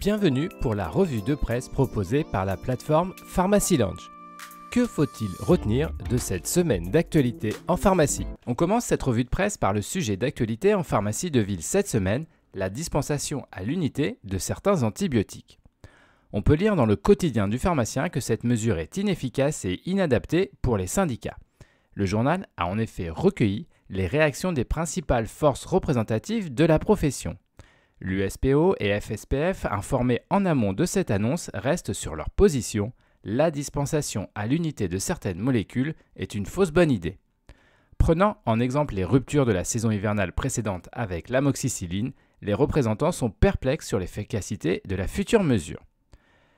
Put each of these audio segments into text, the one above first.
Bienvenue pour la revue de presse proposée par la plateforme Pharmacy Lounge. Que faut-il retenir de cette semaine d'actualité en pharmacie? On commence cette revue de presse par le sujet d'actualité en pharmacie de ville cette semaine, la dispensation à l'unité de certains antibiotiques. On peut lire dans le quotidien du pharmacien que cette mesure est inefficace et inadaptée pour les syndicats. Le journal a en effet recueilli les réactions des principales forces représentatives de la profession. L'USPO et FSPF, informés en amont de cette annonce, restent sur leur position. La dispensation à l'unité de certaines molécules est une fausse bonne idée. Prenant en exemple les ruptures de la saison hivernale précédente avec l'amoxicilline, les représentants sont perplexes sur l'efficacité de la future mesure.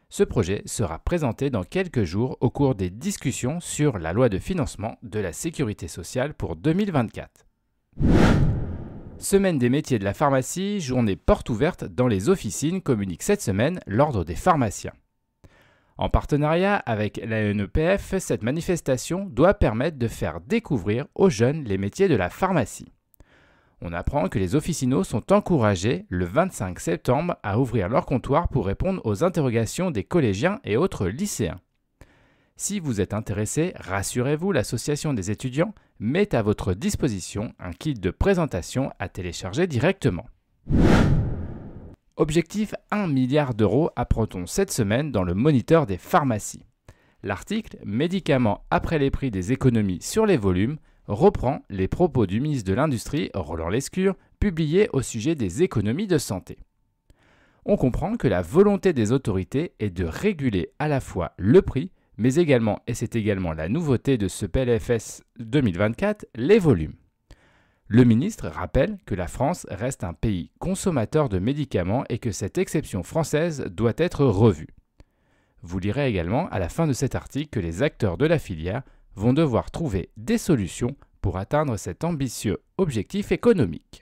Ce projet sera présenté dans quelques jours au cours des discussions sur la loi de financement de la sécurité sociale pour 2024. Semaine des métiers de la pharmacie, journée porte ouverte dans les officines, communique cette semaine l'Ordre des pharmaciens. En partenariat avec l'ANEPF, cette manifestation doit permettre de faire découvrir aux jeunes les métiers de la pharmacie. On apprend que les officinaux sont encouragés le 25 septembre à ouvrir leur comptoir pour répondre aux interrogations des collégiens et autres lycéens. Si vous êtes intéressé, rassurez-vous, l'association des étudiants met à votre disposition un kit de présentation à télécharger directement. Objectif 1 milliard d'euros apprend-on cette semaine dans le Moniteur des pharmacies. L'article « Médicaments après les prix des économies sur les volumes » reprend les propos du ministre de l'Industrie, Roland Lescure, publiés au sujet des économies de santé. On comprend que la volonté des autorités est de réguler à la fois le prix, mais également, et c'est également la nouveauté de ce PLFS 2024, les volumes. Le ministre rappelle que la France reste un pays consommateur de médicaments et que cette exception française doit être revue. Vous lirez également à la fin de cet article que les acteurs de la filière vont devoir trouver des solutions pour atteindre cet ambitieux objectif économique.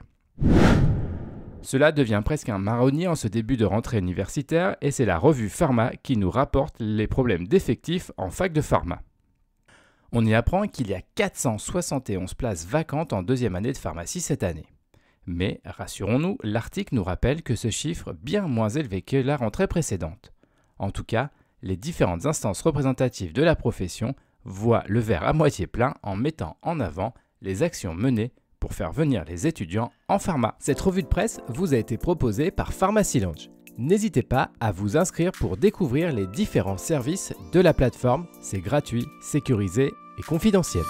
Cela devient presque un marronnier en ce début de rentrée universitaire et c'est la revue Pharma qui nous rapporte les problèmes d'effectifs en fac de pharma. On y apprend qu'il y a 471 places vacantes en deuxième année de pharmacie cette année. Mais, rassurons-nous, l'article nous rappelle que ce chiffre est bien moins élevé que la rentrée précédente. En tout cas, les différentes instances représentatives de la profession voient le verre à moitié plein en mettant en avant les actions menées pour faire venir les étudiants en pharma. Cette revue de presse vous a été proposée par Pharmacy Lounge. N'hésitez pas à vous inscrire pour découvrir les différents services de la plateforme. C'est gratuit, sécurisé et confidentiel.